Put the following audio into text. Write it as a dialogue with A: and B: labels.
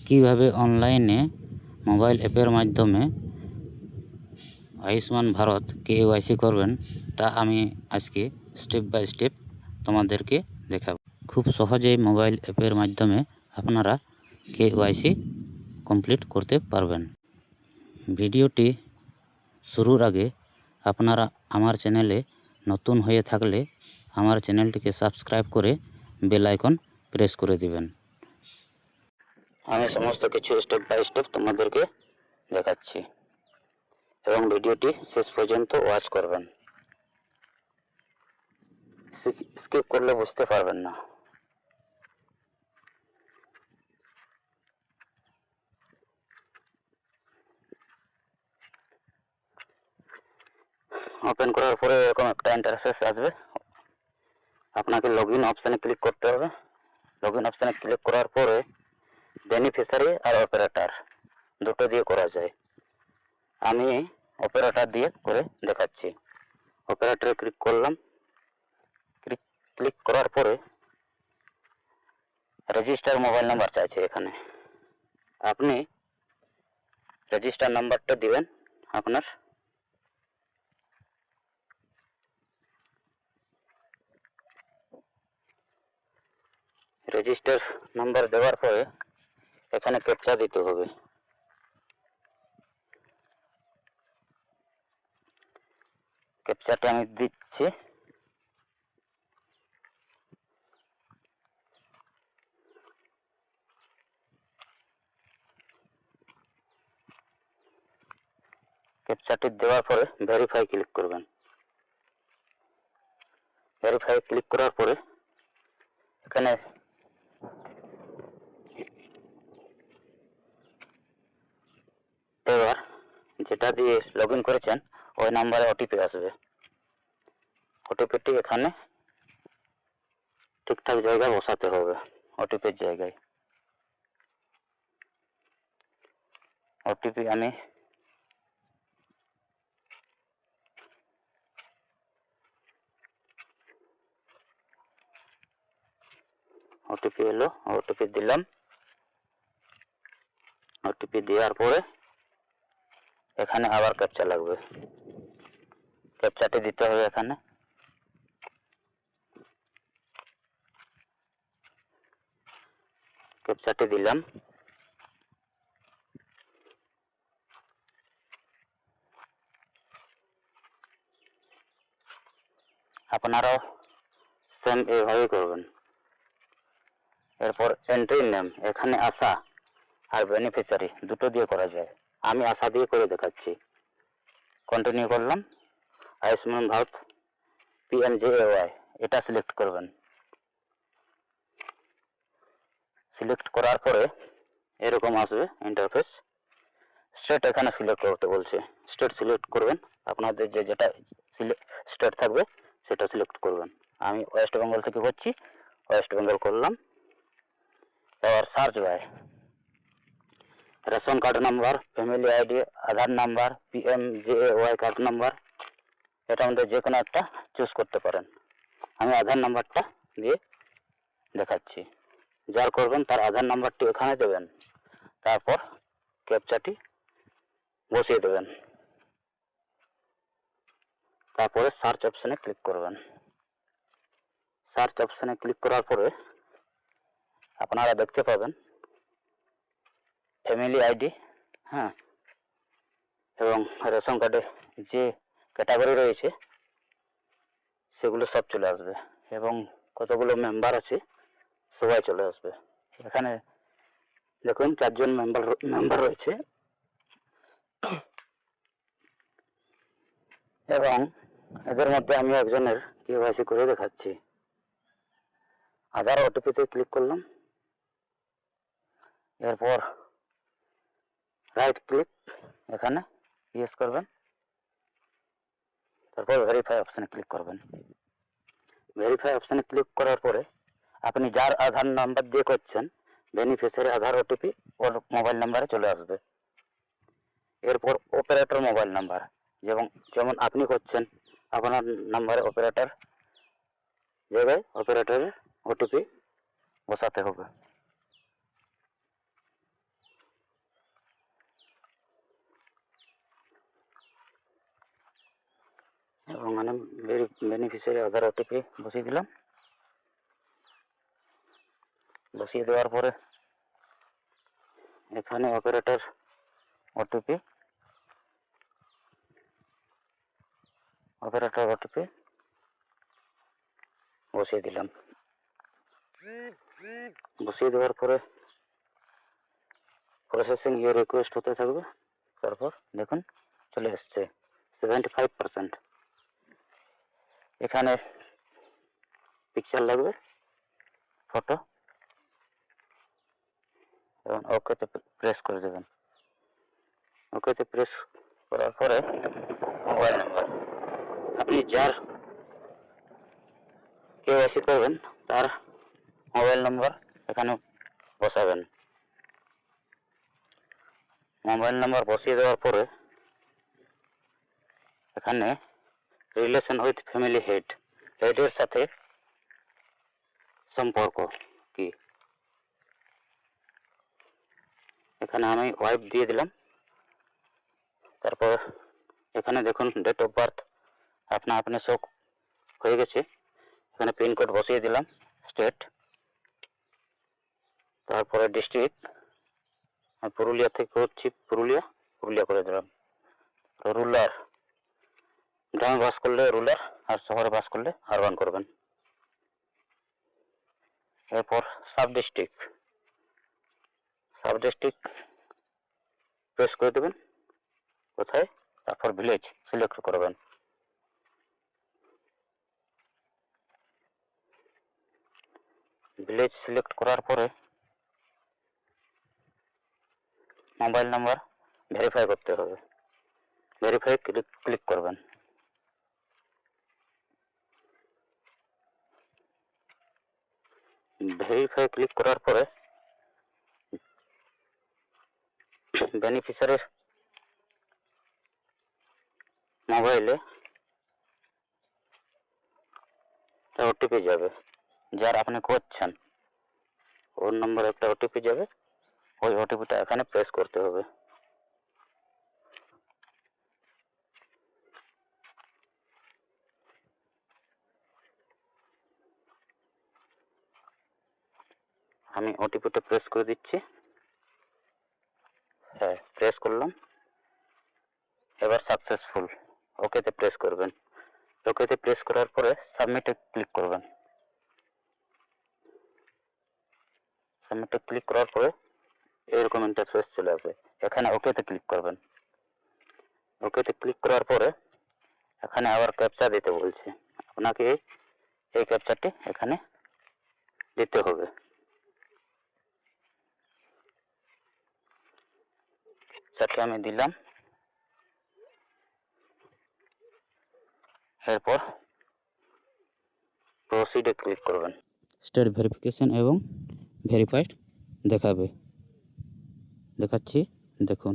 A: কিভাবে অনলাইনে মোবাইল অ্যাপের মাধ্যমে আয়ুষ্মান ভারত KYC করবেন তা আমি আজকে স্টেপ বাই স্টেপ তোমাদেরকে দেখাবো। খুব সহজেই মোবাইল অ্যাপের মাধ্যমে আপনারা KYC কমপ্লিট করতে পারবেন। ভিডিওটি শুরুর আগে আপনারা আমার চ্যানেলে নতুন হয়ে থাকলে আমার চ্যানেলটিকে সাবস্ক্রাইব করে বেল আইকন প্রেস করে দিবেন। আমি সমস্ত কিছু স্টেপ বাই স্টেপ তোমাদেরকে দেখাচ্ছি এবং ভিডিওটি শেষ পর্যন্ত ওয়াচ করবেন। স্কিপ করলে বুঝতে পারবেন না। ওপেন করার পরে এরকম একটা ইন্টারফেস আসবে। আপনাকে লগইন অপশানে ক্লিক করতে হবে। লগইন অপশানে ক্লিক করার পরে বেনিফিশিয়ারি আর অপারেটর দুটো দিয়ে করা যায়। আমি অপারেটর দিয়ে করে দেখাচ্ছি। অপারেটরে ক্লিক করলাম। ক্লিক করার পরে রেজিস্টার মোবাইল নাম্বার চাইছে। এখানে আপনি রেজিস্টার নাম্বারটা দিবেন। আপনার রেজিস্টার নাম্বার দেওয়ার পরে এখানে ক্যাপচা দিতে হবে। ক্যাপচাটা আমি দিচ্ছি। ক্যাপচাটি দেওয়ার পরে ভেরিফাই ক্লিক করবেন। ভেরিফাই ক্লিক করার পরে এখানে এবার যেটা দিয়ে লগইন করেছেন ওই নাম্বারে ওটিপি আসবে। ওটিপিটি এখানে ঠিকঠাক জায়গায় বসাতে হবে। ওটিপির জায়গায় ওটিপি আমি ওটিপি এলো, ওটিপি দিলাম। ওটিপি দেওয়ার পরে এখানে আবার ক্যাপচা লাগবে। ক্যাপচাটি দিতে হবে এখানে। ক্যাপচাটি দিলাম। আপনারাও সেম এইভাবেই করবেন। এরপর এন্ট্রি নেম এখানে আশা আর বেনিফিশিয়ারি দুটো দিয়ে করা যায়। আমি আশা দিয়ে করে দেখাচ্ছি। কন্টিনিউ করলাম। আয়ুষ্মান ভারত PMJAY এটা সিলেক্ট করবেন। সিলেক্ট করার পরে এরকম আসবে ইন্টারফেস। স্টেট এখানে সিলেক্ট করতে বলছে। স্টেট সিলেক্ট করবেন। আপনাদের যেটা স্টেট থাকবে সেটা সিলেক্ট করবেন। আমি ওয়েস্ট বেঙ্গল থেকে করছি, ওয়েস্ট বেঙ্গল করলাম। এবার search by ration card number, family ID, Aadhaar number, PMJAY card number, এটার মধ্যে যে কোনো একটা চুজ করতে পারেন। আমি আধার নাম্বারটা দিয়ে দেখাচ্ছি। যার করবেন তার আধার নাম্বারটি এখানে দেবেন। তারপর ক্যাপচাটি বসিয়ে দেবেন। তারপরে সার্চ অপশানে ক্লিক করবেন। সার্চ অপশানে ক্লিক করার পরে আপনারা দেখতে পাবেন ফ্যামিলি আইডি, এবং রেশন কার্ডে যে ক্যাটাগরি রয়েছে সেগুলো সব চলে আসবে এবং কতগুলো মেম্বার আছে সবাই চলে আসবে। এখানে দেখুন 4 জন মেম্বার রয়েছে এবং এদের মধ্যে আমি একজনের KYC করে দেখাচ্ছি। আধার ওটিপিতে ক্লিক করলাম। এরপর রাইট ক্লিক এখানে ইয়েস করবেন। তারপর ভেরিফাই অপশানে ক্লিক করবেন। ভেরিফাই অপশানে ক্লিক করার পরে আপনি যার আধার নাম্বার দিয়ে করছেন বেনিফিশিয়ারি আধার ওটিপি ওর মোবাইল নাম্বারে চলে আসবে। এরপর অপারেটর মোবাইল নাম্বার যেমন আপনি করছেন আপনার নাম্বারে অপারেটর জায়গায় অপারেটরের ওটিপি বসাতে হবে। এবং বেনিফিশিয়ারি আধার ওটিপি বসিয়ে দিলাম। বসিয়ে দেওয়ার পরে এখানে অপারেটর ওটিপি বসিয়ে দিলাম। বসিয়ে দেওয়ার পরে প্রসেসিং ইউর রিকোয়েস্ট হতে থাকবে। তারপর দেখুন চলে আসছে 75%। এখানে পিকচার লাগবে, ফটো, এবং ওকেতে প্রেস করে দেবেন। ওকেতে প্রেস করার পরে মোবাইল নাম্বার, আপনি যার কেওয়াইসি করবেন তার মোবাইল নাম্বার এখানে বসাবেন। মোবাইল নাম্বার বসিয়ে দেওয়ার পরে এখানে রিলেশন উইথ ফ্যামিলি হেডের সাথে সম্পর্ক কি, এখানে আমি ওয়াইফ দিয়ে দিলাম। তারপর এখানে দেখুন ডেট অফ বার্থ আপনি শো হয়ে গেছে। এখানে পিনকোড বসিয়ে দিলাম, স্টেট, তারপরে ডিস্ট্রিক্ট, পুরুলিয়া থেকে হচ্ছি, পুরুলিয়া করে দিলাম। রুলার, গ্রামে বাস করলে রুলার, আর শহরে বাস করলে আরবান করবেন। এরপর সাব ডিস্ট্রিক্ট প্রেস করে দেবেন কোথায়, তারপর ভিলেজ সিলেক্ট করবেন। ভিলেজ সিলেক্ট করার পরে মোবাইল নাম্বার ভেরিফাই করতে হবে। ভেরিফাই ক্লিক করবেন। ভেরিফাই ক্লিক করার পরে বেনিফিশিয়ারির মোবাইলে ওটিপি যাবে, যার আপনি করছেন ওর নম্বরে একটা ওটিপি যাবে। ওই ওটিপিটা এখানে প্রেস করতে হবে। আমি ওটিপিটা প্রেস করে দিচ্ছি। হ্যাঁ, প্রেস করলাম। এবার সাকসেসফুল, ওকেতে প্রেস করবেন। ওকেতে প্রেস করার পরে সাবমিটে ক্লিক করবেন। সাবমিটে ক্লিক করার পরে এরকম ইন্টারফেস চলে আসবে। এখানে ওকেতে ক্লিক করবেন। ওকেতে ক্লিক করার পরে এখানে আবার ক্যাপচা দিতে বলছে, আপনাকে এই ক্যাপচাটি এখানে দিতে হবে। ক্যাপচাটি আমি দিলাম। এরপর প্রসিডে ক্লিক করবেন। স্টেট ভেরিফিকেশন এবং ভেরিফাইড দেখাচ্ছি, দেখুন।